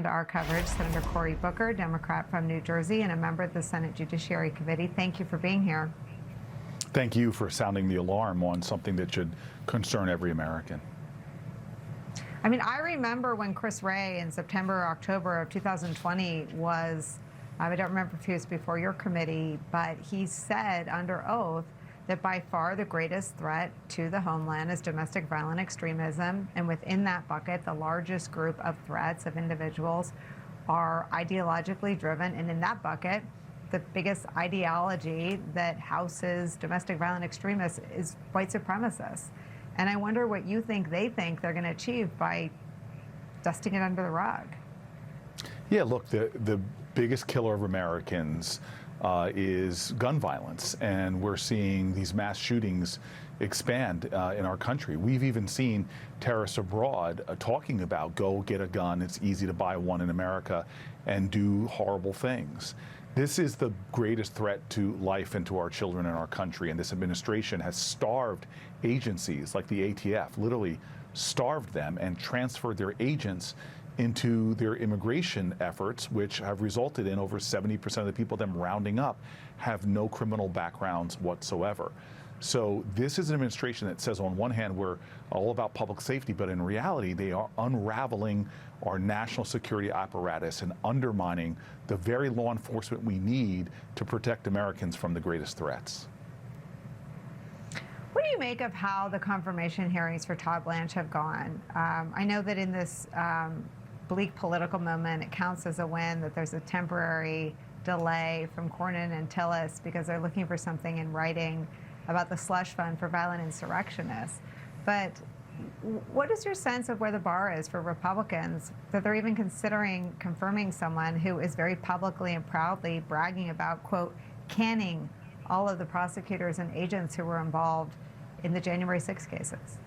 to our coverage. Senator Cory Booker, Democrat from New Jersey and a member of the Senate Judiciary Committee. Thank you for being here. Thank you for sounding the alarm on something that should concern every American. I mean, I remember when Chris Wray in September or October of 2020 was, I don't remember if he was before your committee, but he said under oath that by far the greatest threat to the homeland is domestic violent extremism. And within that bucket, the largest group of threats of individuals are ideologically driven. And in that bucket, the biggest ideology that houses domestic violent extremists is white supremacists. And I wonder what you think they think they're going to achieve by dusting it under the rug. Yeah, look, the biggest killer of Americans is gun violence, and we're seeing these mass shootings expand in our country. We've even seen terrorists abroad talking about go get a gun, it's easy to buy one in America, and do horrible things. This is the greatest threat to life and to our children in our country, and this administration has starved agencies like the ATF, literally starved them and transferred their agents into their immigration efforts, which have resulted in over 70% of the people them rounding up have no criminal backgrounds whatsoever. So this is an administration that says on one hand we're all about public safety, but in reality they are unraveling our national security apparatus and undermining the very law enforcement we need to protect Americans from the greatest threats. What do you make of how the confirmation hearings for Todd Blanche have gone? I know that in this bleak political moment, it counts as a win that there's a temporary delay from Cornyn and Tillis because they're looking for something in writing about the slush fund for violent insurrectionists. But what is your sense of where the bar is for Republicans that they're even considering confirming someone who is very publicly and proudly bragging about, quote, canning all of the prosecutors and agents who were involved in the January 6 cases?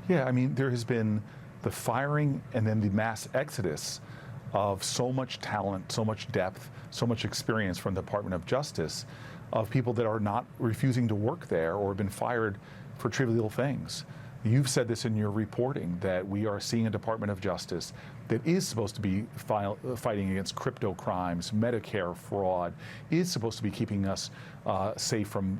Yeah, I mean, there has been the firing and then the mass exodus of so much talent, so much depth, so much experience from the Department of Justice of people that are not refusing to work there or have been fired for trivial things. You've said this in your reporting that we are seeing a Department of Justice that is supposed to be fighting against crypto crimes, Medicare fraud, is supposed to be keeping us safe from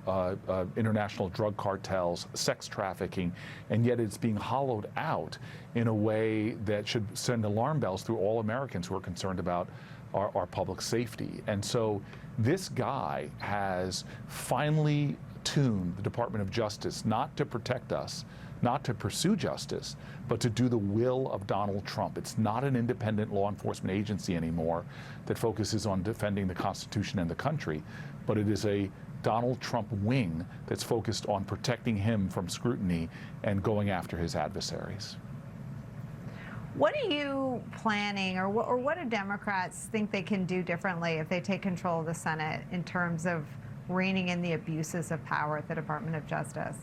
international drug cartels, sex trafficking, and yet it's being hollowed out in a way that should send alarm bells through all Americans who are concerned about our public safety. And so this guy has finally tuned the Department of Justice not to protect us, not to pursue justice, but to do the will of Donald Trump. It's not an independent law enforcement agency anymore that focuses on defending the Constitution and the country, but it is a Donald Trump wing that's focused on protecting him from scrutiny and going after his adversaries. What are you planning, or what do Democrats think they can do differently if they take control of the Senate in terms of reining in the abuses of power at the Department of Justice?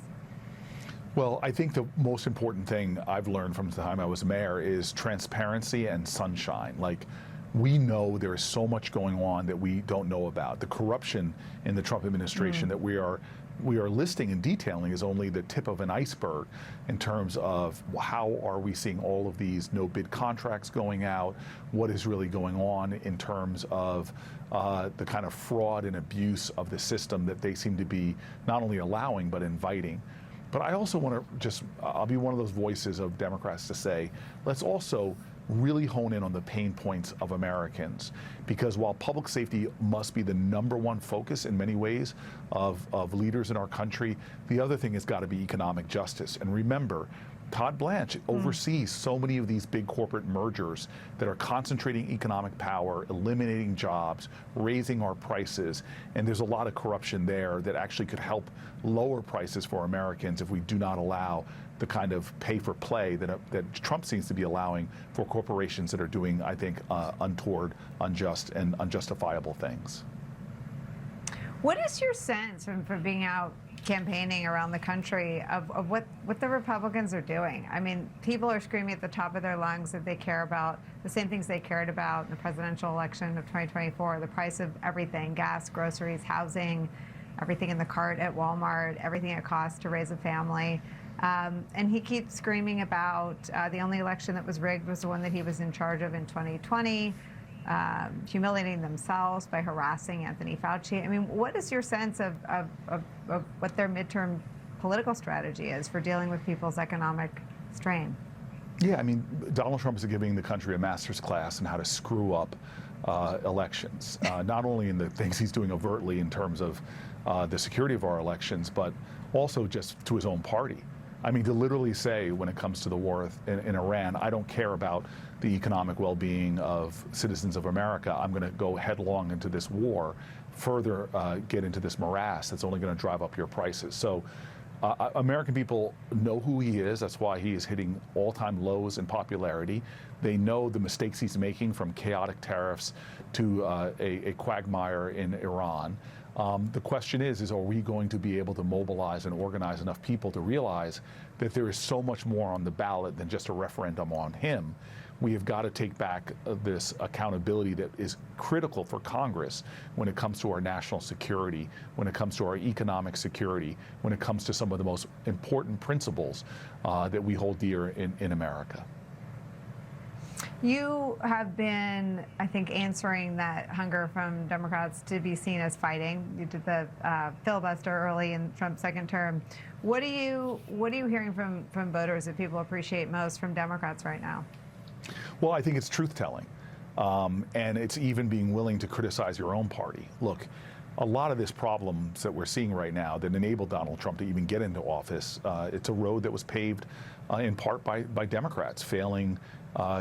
Well, I think the most important thing I've learned from the time I was mayor is transparency and sunshine. Like, we know there is so much going on that we don't know about. The corruption in the Trump administration that we are listing and detailing is only the tip of an iceberg in terms of how are we seeing all of these no-bid contracts going out, what is really going on in terms of the kind of fraud and abuse of the system that they seem to be not only allowing but inviting. But I also want to I'll be one of those voices of Democrats to say, let's also really hone in on the pain points of Americans. Because while public safety must be the #1 focus in many ways of leaders in our country, the other thing has got to be economic justice. And remember, Todd Blanche oversees so many of these big corporate mergers that are concentrating economic power, eliminating jobs, raising our prices, and there's a lot of corruption there that actually could help lower prices for Americans if we do not allow the kind of pay for play that Trump seems to be allowing for corporations that are doing, I think, untoward, unjust, and unjustifiable things. What is your sense from being out campaigning around the country of what the Republicans are doing? I mean, people are screaming at the top of their lungs that they care about the same things they cared about in the presidential election of 2024, the price of everything, gas, groceries, housing, everything in the cart at Walmart, everything it costs to raise a family. And he keeps screaming about the only election that was rigged was the one that he was in charge of in 2020, humiliating themselves by harassing Anthony Fauci. I mean, what is your sense of what their midterm political strategy is for dealing with people's economic strain? Yeah, I mean, Donald Trump is giving the country a master's class in how to screw up elections, not only in the things he's doing overtly in terms of the security of our elections, but also just to his own party. I mean, to literally say when it comes to the war in Iran, I don't care about the economic well-being of citizens of America. I'm going to go headlong into this war, further get into this morass that's only going to drive up your prices. So American people know who he is. That's why he is hitting all-time lows in popularity. They know the mistakes he's making, from chaotic tariffs to a quagmire in Iran. The question is are we going to be able to mobilize and organize enough people to realize that there is so much more on the ballot than just a referendum on him? We have got to take back this accountability that is critical for Congress when it comes to our national security, when it comes to our economic security, when it comes to some of the most important principles that we hold dear in America. You have been, I think, answering that hunger from Democrats to be seen as fighting. You did the filibuster early in Trump's second term. What are you hearing from voters that people appreciate most from Democrats right now? Well, I think it's truth-telling, and it's even being willing to criticize your own party. Look, a lot of this problems that we're seeing right now that enabled Donald Trump to even get into office, it's a road that was paved in part by Democrats failing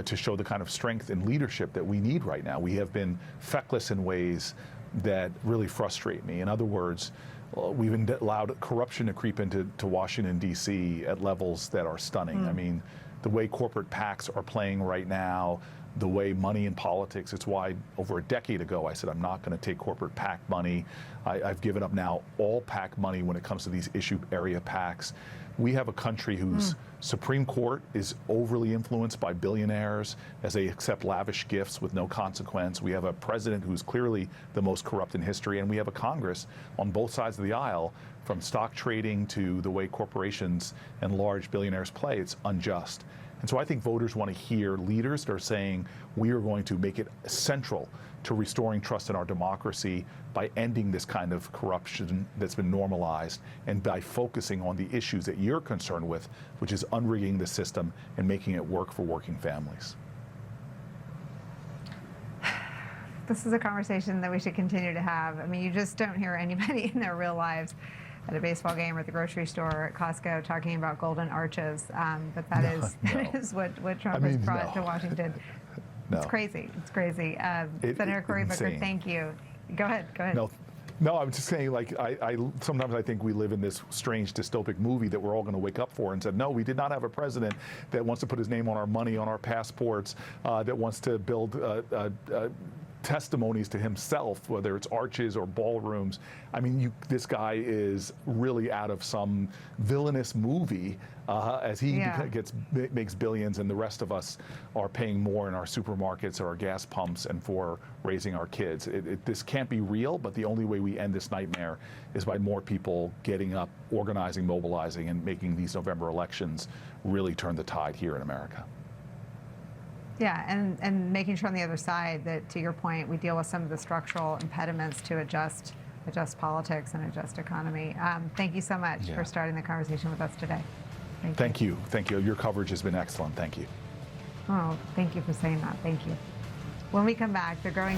to show the kind of strength and leadership that we need right now. We have been feckless in ways that really frustrate me. In other words, we've allowed corruption to creep into Washington, D.C. at levels that are stunning. I mean, the way corporate PACs are playing right now, the way money in politics. It's why over a decade ago I said I'm not going to take corporate PAC money. I've given up now all PAC money when it comes to these issue area PACs. We have a country whose Supreme Court is overly influenced by billionaires as they accept lavish gifts with no consequence. We have a president who's clearly the most corrupt in history, and we have a Congress on both sides of the aisle, from stock trading to the way corporations and large billionaires play. It's unjust. And so I think voters want to hear leaders that are saying we are going to make it central to restoring trust in our democracy by ending this kind of corruption that's been normalized, and by focusing on the issues that you're concerned with, which is unrigging the system and making it work for working families. This is a conversation that we should continue to have. I mean, you just don't hear anybody in their real lives at a baseball game or at the grocery store or at Costco talking about golden arches. But that is what Trump has brought to Washington. It's crazy. It's crazy. Senator Cory Booker, thank you. Go ahead. No, I'm just saying, like, I sometimes I think we live in this strange dystopic movie that we're all going to wake up for and said, no, we did not have a president that wants to put his name on our money, on our passports, that wants to build testimonies to himself, whether it's arches or ballrooms. I mean, this guy is really out of some villainous movie as he makes billions, and the rest of us are paying more in our supermarkets or our gas pumps and for raising our kids. This can't be real, but the only way we end this nightmare is by more people getting up, organizing, mobilizing, and making these November elections really turn the tide here in America. Yeah, and making sure on the other side that, to your point, we deal with some of the structural impediments to adjust politics and adjust economy. Thank you so much for starting the conversation with us today. Thank you. Thank you. Your coverage has been excellent. Thank you. Oh, thank you for saying that. Thank you. When we come back, the growing